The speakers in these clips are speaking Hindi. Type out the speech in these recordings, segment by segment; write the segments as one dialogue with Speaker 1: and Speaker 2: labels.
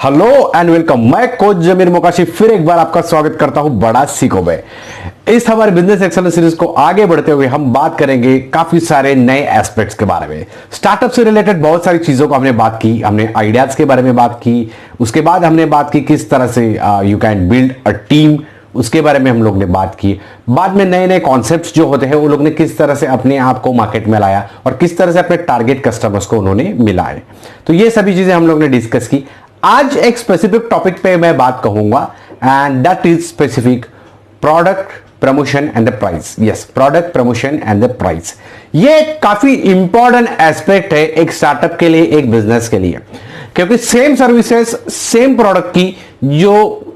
Speaker 1: Hello and welcome. मैं कोच जमीर मोकाशी फिर एक बार आपका स्वागत करता हूं बड़ा सीखो में। इस हमारे बिजनेस एक्सेलेंस सीरीज को आगे बढ़ते हुए हम बात करेंगे काफी सारे नए एस्पेक्ट्स के बारे में। स्टार्टअप से रिलेटेड बहुत सारी चीजों को हमने बात की, हमने आइडियाज के बारे में बात की, उसके बाद हमने बात की किस तरह से you can build a team, उसके बारे में हम लोग ने बात की। बाद में नए नए कॉन्सेप्ट्स जो होते हैं वो लोग ने किस तरह से अपने आप को मार्केट में लाया और किस तरह से अपने टारगेट कस्टमर्स को उन्होंने मिलाए। तो ये सभी चीजें हम लोग ने डिस्कस की। आज एक स्पेसिफिक टॉपिक पे मैं बात कहूंगा and that is specific product promotion and the price. Yes, product promotion and the price. ये काफी इंपॉर्टेंट एस्पेक्ट है एक स्टार्टअप के लिए, एक बिजनेस के लिए, क्योंकि सेम सर्विसेज सेम प्रोडक्ट की जो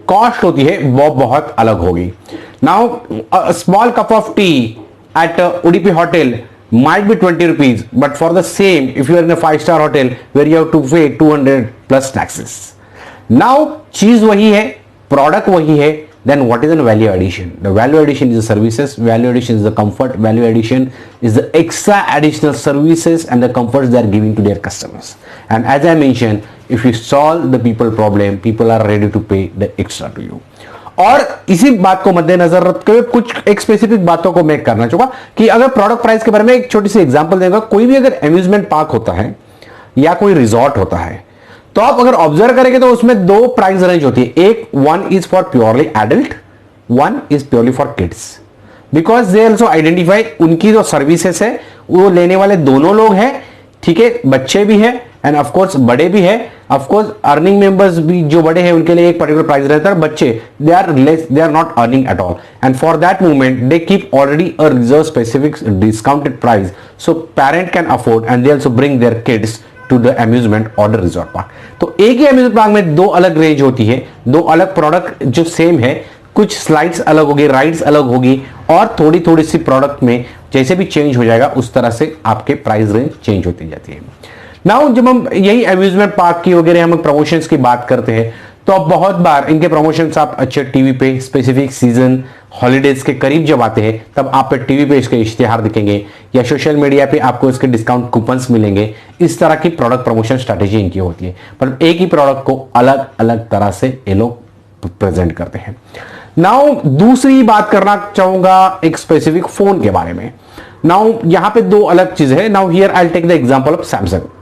Speaker 1: कॉस्ट होती है वो बहुत अलग होगी। Now small cup of tea at Udupi hotel might be 20 rupees, but for the same if you are in a 5-star hotel where you have to pay 200 plus taxes. Now चीज वही है, प्रोडक्ट वही है, then what is the value addition? The value addition is the services, value addition is the comfort, value addition is the extra additional services and the comforts they are giving to their customers. And as I mentioned, if you solve the people problem, people are ready to pay the extra to you. और इसी बात को मद्देनजर रखते हुए कुछ एक स्पेसिफिक बातों को मैं करना चाहूंगा कि अगर प्रोडक्ट प्राइस के बारे में एक छोटी सी एग्जांपल देगा। कोई भी अगर अम्यूजमेंट पार्क होता है या कोई रिजॉर्ट होता है तो आप अगर ऑब्जर्व करेंगे तो उसमें दो प्राइस रेंज होती है। एक one is for purely adult, one is purely for kids, because they also identify उनकी जो सर्विसेस है वो लेने वाले दोनों लोग हैं। ठीक है, बच्चे भी है एंड ऑफ कोर्स बड़े भी है। ऑफ कोर्स अर्निंग मेंबर्स भी जो बड़े हैं उनके लिए एक पर्टिकुलर प्राइस रहता है, बच्चे they are less, they are not earning at all, and for that movement they keep already a reserve specific discounted price so parent can afford and they also bring their kids to the amusement और द रिजॉर्ट पार्क। तो एक ही अम्यूजमेंट पार्क में दो अलग रेंज होती है, दो अलग प्रोडक्ट जो सेम है, कुछ स्लाइड्स अलग होगी, राइड्स अलग होगी और थोड़ी थोड़ी सी प्रोडक्ट में जैसे भी चेंज हो जाएगा उस तरह से आपके प्राइस रेंज चेंज होती जाती है। नाउ जब हम यही अम्यूजमेंट पार्क की वगैरह हम प्रमोशंस की बात करते हैं तो अब बहुत बार इनके प्रमोशंस आप अच्छे टीवी पे स्पेसिफिक सीजन हॉलीडेज के करीब जब आते हैं तब आप पे टीवी पे इसके इश्तिहार दिखेंगे या सोशल मीडिया पे आपको इसके डिस्काउंट कूपन्स मिलेंगे। इस तरह की प्रोडक्ट प्रमोशन स्ट्रैटेजी इनकी होती है, पर एक ही प्रोडक्ट को अलग अलग तरह से ये लोग प्रेजेंट करते हैं। नाउ दूसरी बात करना चाहूंगा एक स्पेसिफिक फोन के बारे में। नाउ यहां पे दो अलग चीज है। Now here I will take the example of Samsung.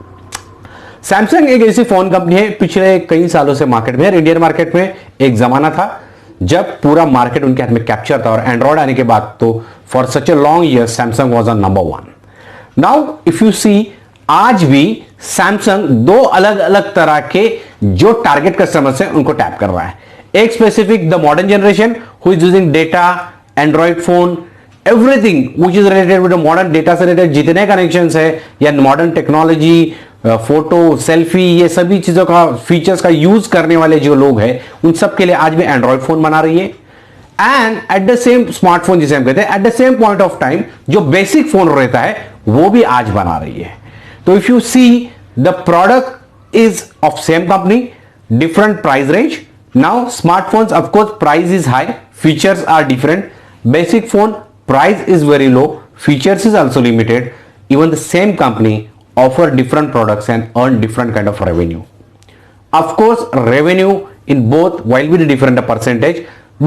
Speaker 1: Samsung एक ऐसी फोन कंपनी है पिछले कई सालों से मार्केट में, इंडियन मार्केट में एक जमाना था जब पूरा मार्केट उनके हाथ में कैप्चर था और एंड्रॉइड आने के बाद तो for such a long year Samsung was on number 1। Now if you see आज भी सैमसंग दो अलग अलग तरह के जो टारगेट कस्टमर्स हैं उनको टैप कर रहा है। एक specific the modern generation who is using data, Android phone, everything which is related with modern data से रिलेटेड जितने कनेक्शंस है या मॉडर्न टेक्नोलॉजी, फोटो, सेल्फी, ये सभी चीजों का फीचर्स का यूज करने वाले जो लोग हैं उन सब के लिए आज भी एंड्रॉइड फोन बना रही है। And at the same smartphone जिसे हम कहते हैं, at the same point of time जो बेसिक फोन रहता है वो भी आज बना रही है। तो if you see the product is of same company, different price range. Now smartphones of course price is high, features are different. Basic phone price is very low, features is also limited. Even the same company offer different products and earn different kind of revenue. Of course, revenue in both will be different percentage,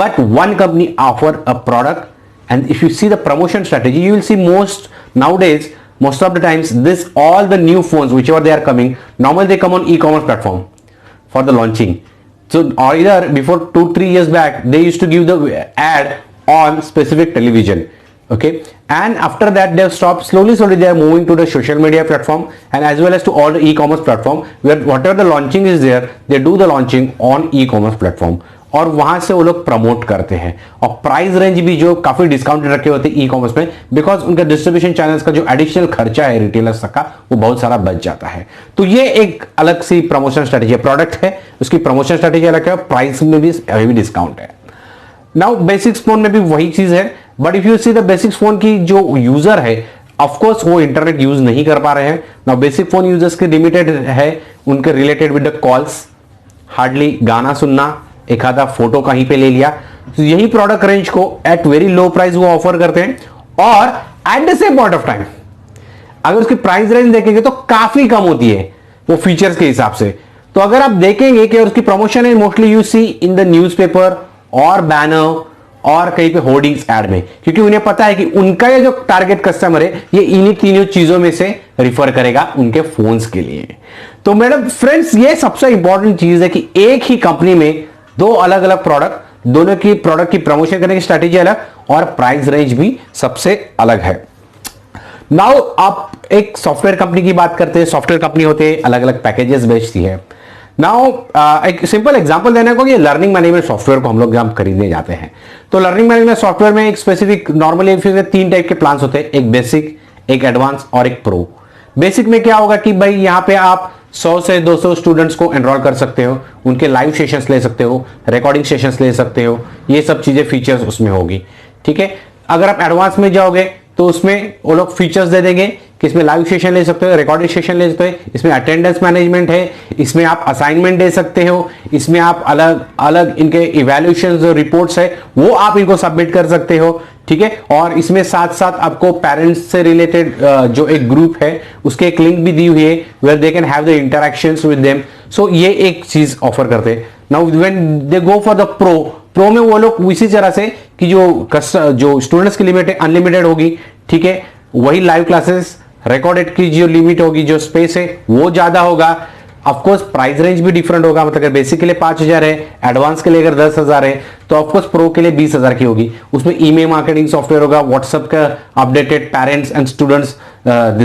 Speaker 1: but one company offer a product, and if you see the promotion strategy, you will see most of the times this all the new phones whichever they are coming, normally they come on e-commerce platform for the launching. So either before 2-3 years back they used to give the ad on specific television, okay, and after that they have stopped. Slowly they are moving to the social media platform and as well as to all the e-commerce platform where whatever the launching is there, they do the launching on e-commerce platform और वहां से वो लोग प्रमोट करते हैं और प्राइस रेंज भी जो काफी डिस्काउंटेड रखे होते हैं ई-कॉमर्स में, बिकॉज उनका डिस्ट्रीब्यूशन चैनल्स का जो एडिशनल खर्चा है रिटेलर्स का वो बहुत सारा बच जाता है। तो ये एक अलग सी प्रमोशन स्ट्रेटेजी है, प्रोडक्ट है उसकी प्रमोशन स्ट्रेटेजी अलग है, प्राइस में भी डिस्काउंट है। नाउ बेसिक्स फोन में भी वही चीज है, but if you see the basics phone की जो यूजर है ऑफ कोर्स वो इंटरनेट यूज नहीं कर पा रहे हैं। नाउ बेसिक फोन यूजर्स के लिमिटेड है, उनके related with the calls, hardly गाना सुनना, एक आधा फोटो कहीं पे ले लिया। तो यही प्रोडक्ट रेंज को एट वेरी लो प्राइस वो ऑफर करते हैं और eight the same point of time अगर उसकी प्राइस रेंज देखेंगे तो काफी कम होती है वो फीचर्स के हिसाब से। तो अगर आप देखेंगे कि उसकी प्रमोशन है mostly you see in the newspaper और बैनर और कहीं पे होर्डिंग्स ऐड में, क्योंकि उन्हें पता है कि उनका ये जो टारगेट कस्टमर है ये इन्हीं तीनों चीजों में से रिफर करेगा उनके फोन्स के लिए। तो मैडम फ्रेंड्स, ये सबसे इंपॉर्टेंट चीज है कि एक ही कंपनी में दो अलग अलग प्रोडक्ट, दोनों की प्रोडक्ट की प्रमोशन करने की स्ट्रैटेजी अलग और प्राइस रेंज भी सबसे अलग है। नाउ आप एक सॉफ्टवेयर कंपनी की बात करते हैं, सॉफ्टवेयर कंपनी होते हैं, अलग अलग पैकेजेस बेचती है। नाउ एक सिंपल एग्जांपल देने को, ये लर्निंग मैनेजमेंट सॉफ्टवेयर को हम लोग जब खरीदने जाते हैं तो लर्निंग मैनेजमेंट सॉफ्टवेयर में एक स्पेसिफिक नॉर्मली तीन टाइप के प्लान्स होते हैं, एक बेसिक, एक एडवांस और एक प्रो। बेसिक में क्या होगा कि भाई यहां पे आप 100 से 200 स्टूडेंट्स को एनरोल कर सकते हो, उनके लाइव सेशंस ले सकते हो, रिकॉर्डिंग सेशंस ले सकते हो, ये सब चीजें फीचर्स उसमें होगी। ठीक है, अगर आप एडवांस में जाओगे तो उसमें वो लोग फीचर्स दे देंगे कि इसमें लाइव सेशन ले सकते हो, रिकॉर्डिंग सेशन ले सकते हो, इसमें अटेंडेंस मैनेजमेंट है, इसमें आप असाइनमेंट दे सकते हो, इसमें आप अलग अलग इनके इवैल्यूएशन जो रिपोर्ट्स है वो आप इनको सबमिट कर सकते हो। ठीक है, और इसमें साथ साथ आपको पेरेंट्स से रिलेटेड जो एक ग्रुप है उसके एक लिंक भी दी हुई है where they can have the interactions with them. So ये एक चीज ऑफर करते हैं। Now when they go for the pro में वो लोग इसी तरह से कि जो स्टूडेंट्स की लिमिट है अनलिमिटेड होगी। ठीक है, वही लाइव क्लासेस, रिकॉर्डेड की जो लिमिट होगी, जो स्पेस है वो ज्यादा होगा। ऑफकोर्स प्राइस रेंज भी डिफरेंट होगा, मतलब अगर बेसिक के लिए 5000 है, एडवांस के लिए अगर 10,000 है तो ऑफकोर्स प्रो के लिए 20,000 की होगी। उसमें ईमेल मार्केटिंग सॉफ्टवेयर होगा, व्हाट्सएप का updated parents and students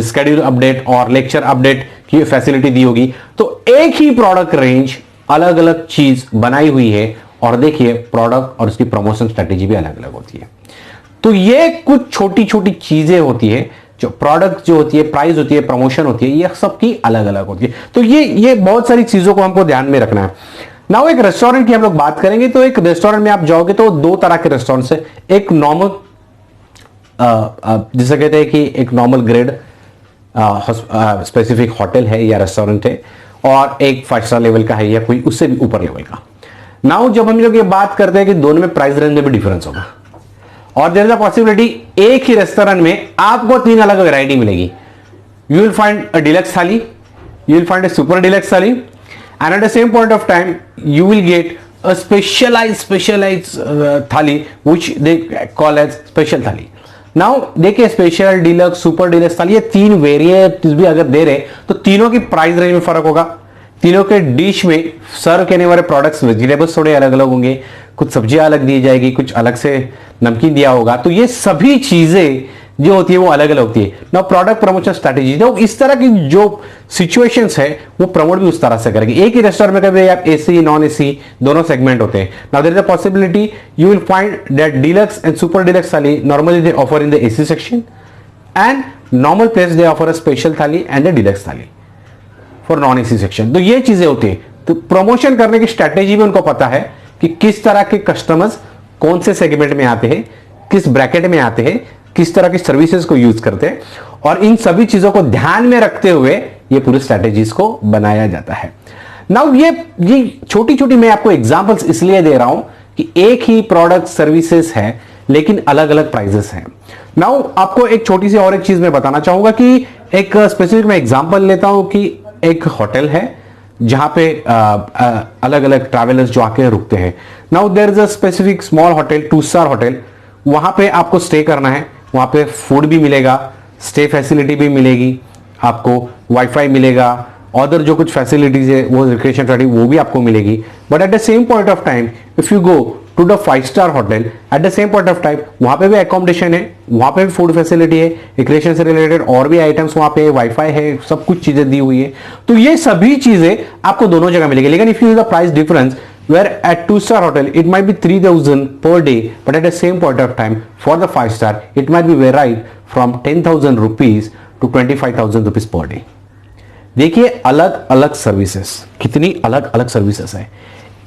Speaker 1: schedule update और लेक्चर अपडेट की फैसिलिटी दी होगी। तो एक ही प्रोडक्ट रेंज अलग अलग चीज बनाई हुई है, और देखिए प्रोडक्ट और उसकी प्रमोशन स्ट्रेटेजी भी अलग अलग होती है। तो ये कुछ छोटी छोटी चीजें होती है, जो प्रोडक्ट जो होती है, प्राइस होती है, प्रमोशन होती है, ये सबकी अलग अलग होती है। तो ये बहुत सारी चीजों को हमको ध्यान में रखना है। नाउ एक रेस्टोरेंट की हम लोग बात करेंगे, तो एक रेस्टोरेंट में आप जाओगे तो दो तरह के रेस्टोरेंट है, एक नॉर्मल जिसे कहते हैं कि एक नॉर्मल ग्रेड स्पेसिफिक होटल है या रेस्टोरेंट है, और एक 5 स्टार लेवल का है या कोई उससे भी ऊपर लेवल का। नाउ जब हम लोग ये बात करते हैं कि दोनों में प्राइस रेंज में भी डिफरेंस होगा, और देयर इज अ पॉसिबिलिटी एक ही रेस्टोरेंट में आपको 3 अलग वैरायटी मिलेगी। You will find a deluxe thali, you will find a super deluxe thali, and at the same point of time you will get a specialise thali which they call as special thali. Now देखिए, special, deluxe, super deluxe thali, ये 3 वेरिएंट भी अगर दे रहे तो तीनों की प्राइस रेंज में फर्क होगा। तीनों के डिश में सर्व करने वाले प्रोडक्ट्स, वेजिटेबल्स थोड़े अलग अलग होंगे, कुछ सब्जियां अलग दी जाएगी, कुछ अलग से नमकीन दिया होगा। तो ये सभी चीजें जो होती है वो अलग अलग होती है। ना प्रोडक्ट प्रमोशन स्ट्रैटेजी, तो इस तरह की जो सिचुएशंस है वो प्रमोट भी उस तरह से करेंगे। एक ही रेस्टोरेंट में कभी आप एसी नॉन एसी दोनों सेगमेंट होते हैं। Now there is a possibility you will find that deluxe and super deluxe thali normally they offer in the AC section, and normal place they offer a special thali and the deluxe thali for non AC section. तो ये चीजें होती है। तो प्रमोशन करने की स्ट्रैटेजी भी उनको पता है कि किस तरह के कस्टमर्स कौन से सेगमेंट में आते हैं, किस ब्रैकेट में आते हैं, किस तरह की सर्विसेज को यूज करते हैं, और इन सभी चीजों को ध्यान में रखते हुए ये पूरी स्ट्रैटेजीज को बनाया जाता है। नाउ ये छोटी छोटी मैं आपको एग्जांपल्स इसलिए दे रहा हूं कि एक ही प्रोडक्ट सर्विसेज है लेकिन अलग अलग प्राइजेस हैं। नाउ आपको एक छोटी सी और एक चीज मैं बताना चाहूंगा कि एक स्पेसिफिक मैं एग्जांपल लेता हूं कि एक होटल है जहां पे अलग अलग ट्रैवलर्स जो आके रुकते हैं। Now there is a specific small hotel, 2 star hotel, वहां पे आपको स्टे करना है, वहां पे फूड भी मिलेगा, स्टे फैसिलिटी भी मिलेगी, आपको वाईफाई मिलेगा, अदर जो कुछ फैसिलिटीज है वो रिक्रिएशन फैसिलिटी वो भी आपको मिलेगी। But at the same point of time if you go to the 5 star hotel, at the same point of time वहां पे भी अकोमोडेशन है, वहां पे भी फूड फैसिलिटी है, रिक्रिएशन से रिलेटेड और भी आइटम्स वहां पे, वाईफाई है, सब कुछ चीजें दी हुई है। तो ये सभी चीजें आपको दोनों जगह मिलेगी। लेकिन if you the price difference where at 2 star hotel it might be 3,000 per day, but at the same point of time for the 5 star it might be varied from 10,000 rupees to 25,000 rupees per day। देखिए अलग अलग सर्विसेज, कितनी अलग अलग सर्विसेज है।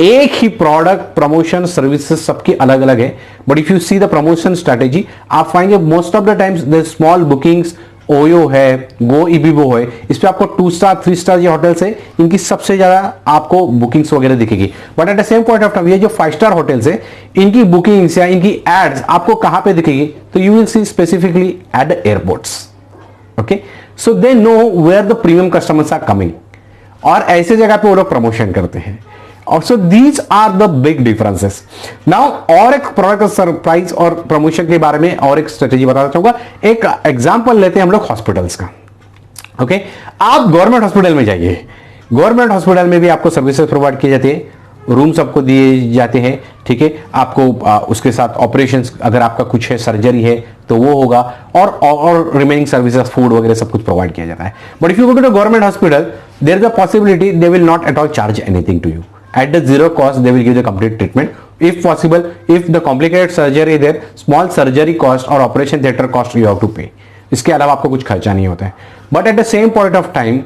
Speaker 1: एक ही प्रोडक्ट प्रमोशन सर्विसेज सबकी अलग अलग है, but if you see the promotion strategy आप पाएंगे most of the times the small bookings, OYO है, गो इबीबो है, इस पे आपको 2 स्टार 3 स्टार ये होटल्स है, इनकी सबसे ज्यादा आपको बुकिंग्स वगैरह दिखेगी। But at the same point of time ये जो 5 स्टार होटल्स है इनकी बुकिंग्स या इनकी एड्स आपको कहां पे दिखेगी, तो you will see specifically at the airports. Okay, so they know where the premium customers are coming. और ऐसे जगह पे वो लोग प्रमोशन करते हैं। और so these are the big differences. Now और एक प्रोडक्ट सरप्राइज और प्रमोशन के बारे में और एक स्ट्रेटेजी बताना चाहूंगा। एक एग्जांपल लेते हैं हम लोग हॉस्पिटल्स का। ओके, आप गवर्नमेंट हॉस्पिटल में जाइए, गवर्नमेंट हॉस्पिटल में भी आपको सर्विसेज प्रोवाइड की जाती है, रूम सबको दिए जाते हैं, ठीक है। आपको उसके साथ ऑपरेशंस, अगर आपका कुछ है, सर्जरी है तो वो होगा, और रिमेनिंग सर्विसेज, फूड वगैरह सब कुछ प्रोवाइड किया जाता है। But if you go to government hospital, there is a possibility they will not at all charge anything to you. At the zero cost, they will give the complete treatment. If possible, if the complicated surgery is there, small surgery cost or operation theater cost you have to pay. इसके अलावा आपको कुछ खर्चा नहीं होता है। But at the same point of time,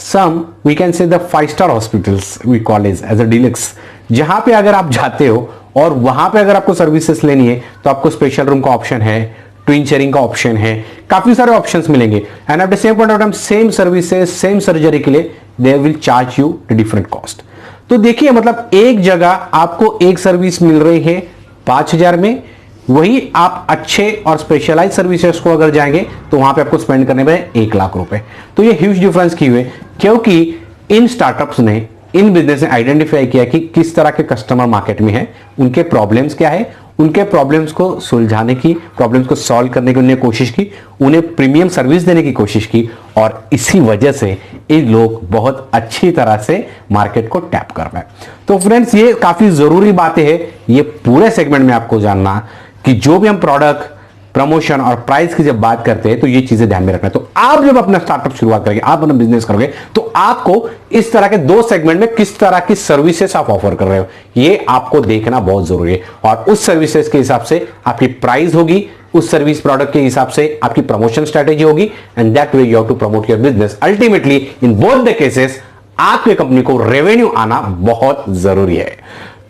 Speaker 1: some we can say the 5-star hospitals we call as a deluxe, जहां पे अगर आप जाते हो और वहां पे अगर आपको सर्विसेज लेनी है तो आपको स्पेशल रूम का ऑप्शन है, ट्विन शेयरिंग का ऑप्शन है, काफी सारे ऑप्शंस मिलेंगे। And at the same point of time same services, same surgery के लिए they will charge you different cost. तो देखिए, मतलब एक जगह आपको एक सर्विस मिल रही है 5,000 में, वही आप अच्छे और स्पेशलाइज सर्विसेज को अगर जाएंगे तो वहां पे आपको स्पेंड करने में 1 लाख रुपए। तो ये ह्यूज डिफरेंस की हुई, क्योंकि इन स्टार्टअप्स ने, इन बिजनेस ने आइडेंटिफाई किया कि किस तरह के कस्टमर मार्केट में है, उनके प्रॉब्लम्स क्या है, उनके प्रॉब्लम्स को सुलझाने की, प्रॉब्लम्स को सॉल्व करने की उन्हें कोशिश की, उन्हें प्रीमियम सर्विस देने की कोशिश की, और इसी वजह से ये लोग बहुत अच्छी तरह से मार्केट को टैप कर पाए। तो फ्रेंड्स, ये काफी जरूरी बातें हैं ये पूरे सेगमेंट में आपको जानना, कि जो भी हम प्रोडक्ट, प्रमोशन और प्राइस की जब बात करते हैं तो ये चीजें ध्यान में रखना है। तो आप जब अपना स्टार्टअप शुरुआत करेंगे, आप अपना बिजनेस करोगे, तो आपको इस तरह के 2 सेगमेंट में किस तरह की सर्विसेज आप ऑफर कर रहे हो, ये आपको देखना बहुत जरूरी है। और उस सर्विसेज के हिसाब से आपकी प्राइस होगी, उस सर्विस प्रोडक्ट के हिसाब से आपकी प्रमोशन स्ट्रेटेजी होगी, and that way you have to promote your business. Ultimately in both the cases आपके कंपनी को रेवेन्यू आना बहुत जरूरी है।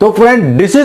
Speaker 1: तो फ्रेंड, दिस इज